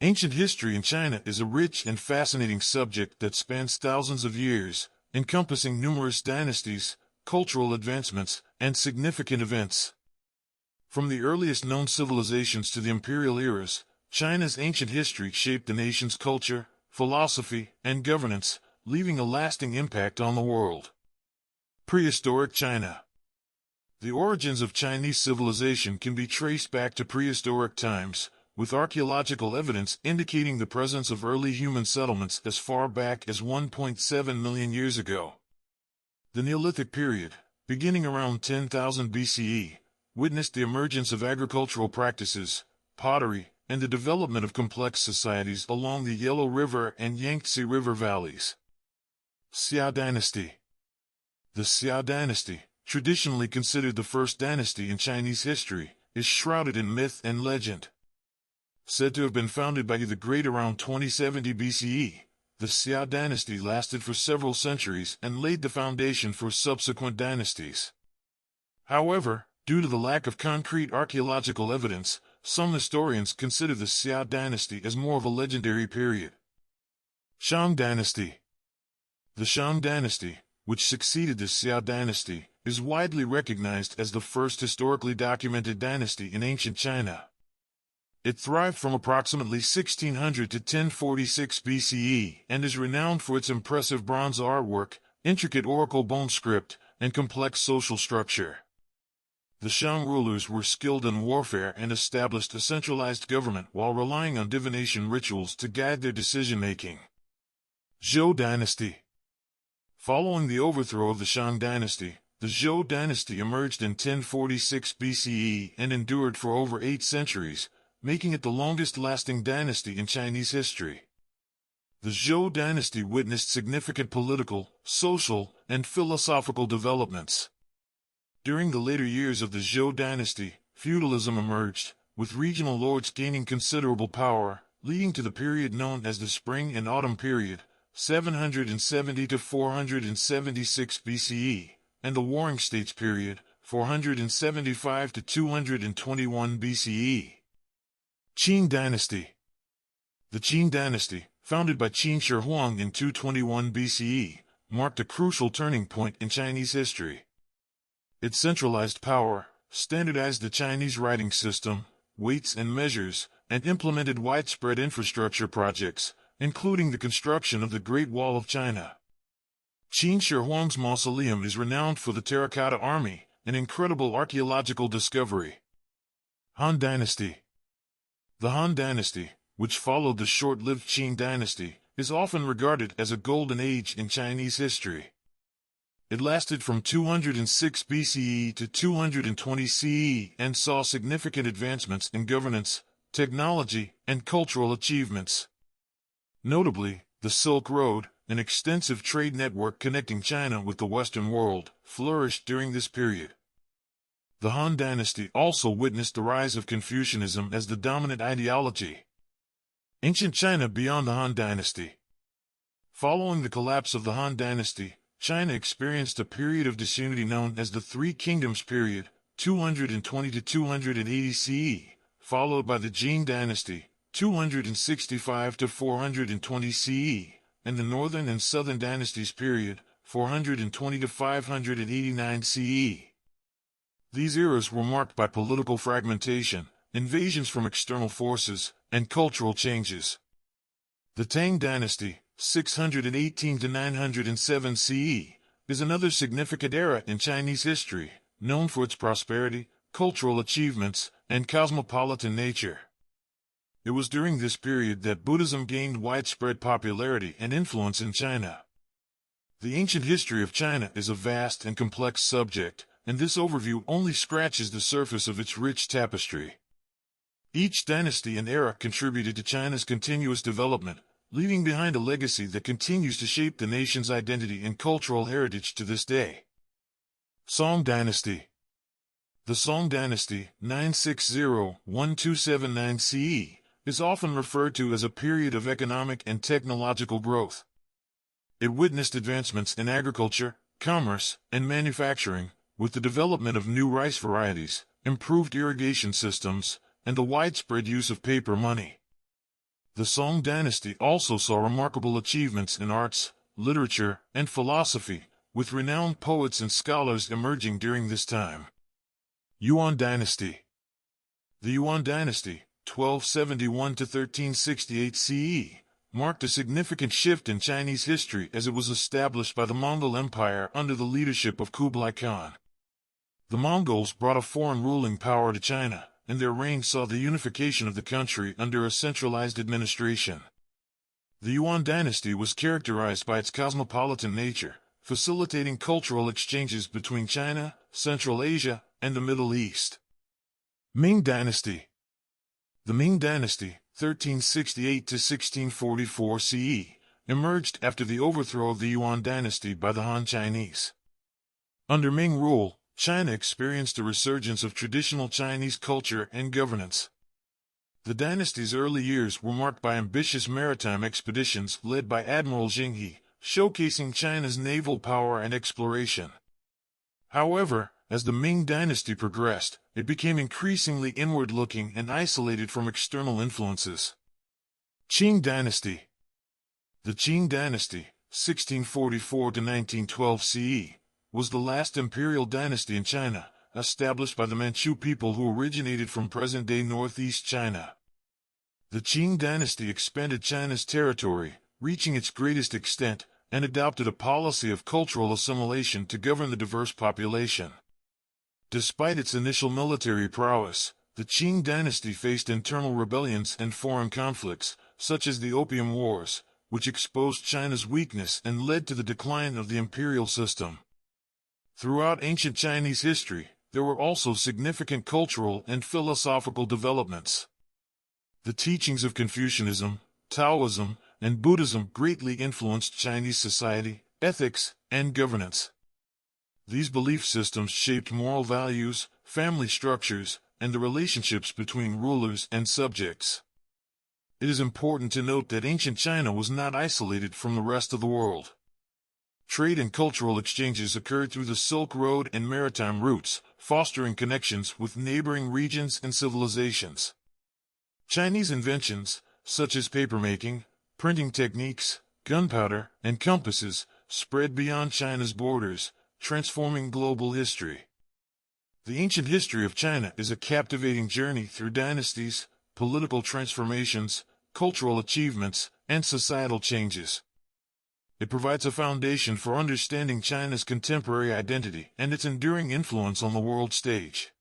Ancient history in China is a rich and fascinating subject that spans thousands of years, encompassing numerous dynasties, cultural advancements, and significant events. From the earliest known civilizations to the imperial eras, China's ancient history shaped the nation's culture, philosophy, and governance, leaving a lasting impact on the world. Prehistoric China. The origins of Chinese civilization can be traced back to prehistoric times, with archaeological evidence indicating the presence of early human settlements as far back as 1.7 million years ago. The Neolithic period, beginning around 10,000 BCE, witnessed the emergence of agricultural practices, pottery, and the development of complex societies along the Yellow River and Yangtze River valleys. Xia Dynasty. The Xia Dynasty, traditionally considered the first dynasty in Chinese history, is shrouded in myth and legend. Said to have been founded by the Great around 2070 BCE, the Xia dynasty lasted for several centuries and laid the foundation for subsequent dynasties. However, due to the lack of concrete archaeological evidence, some historians consider the Xia dynasty as more of a legendary period. Shang Dynasty. The Shang dynasty, which succeeded the Xia dynasty, is widely recognized as the first historically documented dynasty in ancient China. It thrived from approximately 1600 to 1046 BCE and is renowned for its impressive bronze artwork, intricate oracle bone script, and complex social structure. The Shang rulers were skilled in warfare and established a centralized government while relying on divination rituals to guide their decision-making. Zhou Dynasty. Following the overthrow of the Shang dynasty, the Zhou dynasty emerged in 1046 BCE and endured for over 8 centuries, making it the longest-lasting dynasty in Chinese history. The Zhou dynasty witnessed significant political, social, and philosophical developments. During the later years of the Zhou dynasty, feudalism emerged, with regional lords gaining considerable power, leading to the period known as the Spring and Autumn period, 770 to 476 BCE, and the Warring States period, 475 to 221 BCE. Qin Dynasty. The Qin dynasty, founded by Qin Shi Huang in 221 BCE, marked a crucial turning point in Chinese history. It centralized power, standardized the Chinese writing system, weights and measures, and implemented widespread infrastructure projects, including the construction of the Great Wall of China. Qin Shi Huang's mausoleum is renowned for the Terracotta Army, an incredible archaeological discovery. Han Dynasty. The Han Dynasty, which followed the short-lived Qin Dynasty, is often regarded as a golden age in Chinese history. It lasted from 206 BCE to 220 CE and saw significant advancements in governance, technology, and cultural achievements. Notably, the Silk Road, an extensive trade network connecting China with the Western world, flourished during this period. The Han Dynasty also witnessed the rise of Confucianism as the dominant ideology. Ancient China beyond the Han Dynasty. Following the collapse of the Han Dynasty, China experienced a period of disunity known as the Three Kingdoms period, 220 to 280 CE, followed by the Jin Dynasty, 265 to 420 CE, and the Northern and Southern Dynasties period, 420 to 589 CE. These eras were marked by political fragmentation, invasions from external forces, and cultural changes. The Tang Dynasty, 618 to 907 CE, is another significant era in Chinese history, known for its prosperity, cultural achievements, and cosmopolitan nature. It was during this period that Buddhism gained widespread popularity and influence in China. The ancient history of China is a vast and complex subject, and this overview only scratches the surface of its rich tapestry. Each dynasty and era contributed to China's continuous development, leaving behind a legacy that continues to shape the nation's identity and cultural heritage to this day. Song Dynasty. The Song Dynasty, 960-1279 CE, is often referred to as a period of economic and technological growth. It witnessed advancements in agriculture, commerce, and manufacturing, with the development of new rice varieties, improved irrigation systems, and the widespread use of paper money. The Song dynasty also saw remarkable achievements in arts, literature, and philosophy, with renowned poets and scholars emerging during this time. Yuan dynasty. The Yuan dynasty, 1271 to 1368 CE, marked a significant shift in Chinese history as it was established by the Mongol Empire under the leadership of Kublai Khan. The Mongols brought a foreign ruling power to China, and their reign saw the unification of the country under a centralized administration. The Yuan dynasty was characterized by its cosmopolitan nature, facilitating cultural exchanges between China, Central Asia, and the Middle East. Ming dynasty. The Ming dynasty, 1368 to 1644 CE, emerged after the overthrow of the Yuan dynasty by the Han Chinese. Under Ming rule, China experienced a resurgence of traditional Chinese culture and governance. The dynasty's early years were marked by ambitious maritime expeditions led by Admiral Jing He, showcasing China's naval power and exploration. However, as the Ming dynasty progressed, it became increasingly inward-looking and isolated from external influences. Qing dynasty. The Qing dynasty, 1644 to 1912 CE, was the last imperial dynasty in China, established by the Manchu people who originated from present-day northeast China. The Qing dynasty expanded China's territory, reaching its greatest extent, and adopted a policy of cultural assimilation to govern the diverse population. Despite its initial military prowess, the Qing dynasty faced internal rebellions and foreign conflicts, such as the Opium Wars, which exposed China's weakness and led to the decline of the imperial system. Throughout ancient Chinese history, there were also significant cultural and philosophical developments. The teachings of Confucianism, Taoism, and Buddhism greatly influenced Chinese society, ethics, and governance. These belief systems shaped moral values, family structures, and the relationships between rulers and subjects. It is important to note that ancient China was not isolated from the rest of the world. Trade and cultural exchanges occurred through the Silk Road and maritime routes, fostering connections with neighboring regions and civilizations. Chinese inventions, such as papermaking, printing techniques, gunpowder, and compasses, spread beyond China's borders, transforming global history. The ancient history of China is a captivating journey through dynasties, political transformations, cultural achievements, and societal changes. It provides a foundation for understanding China's contemporary identity and its enduring influence on the world stage.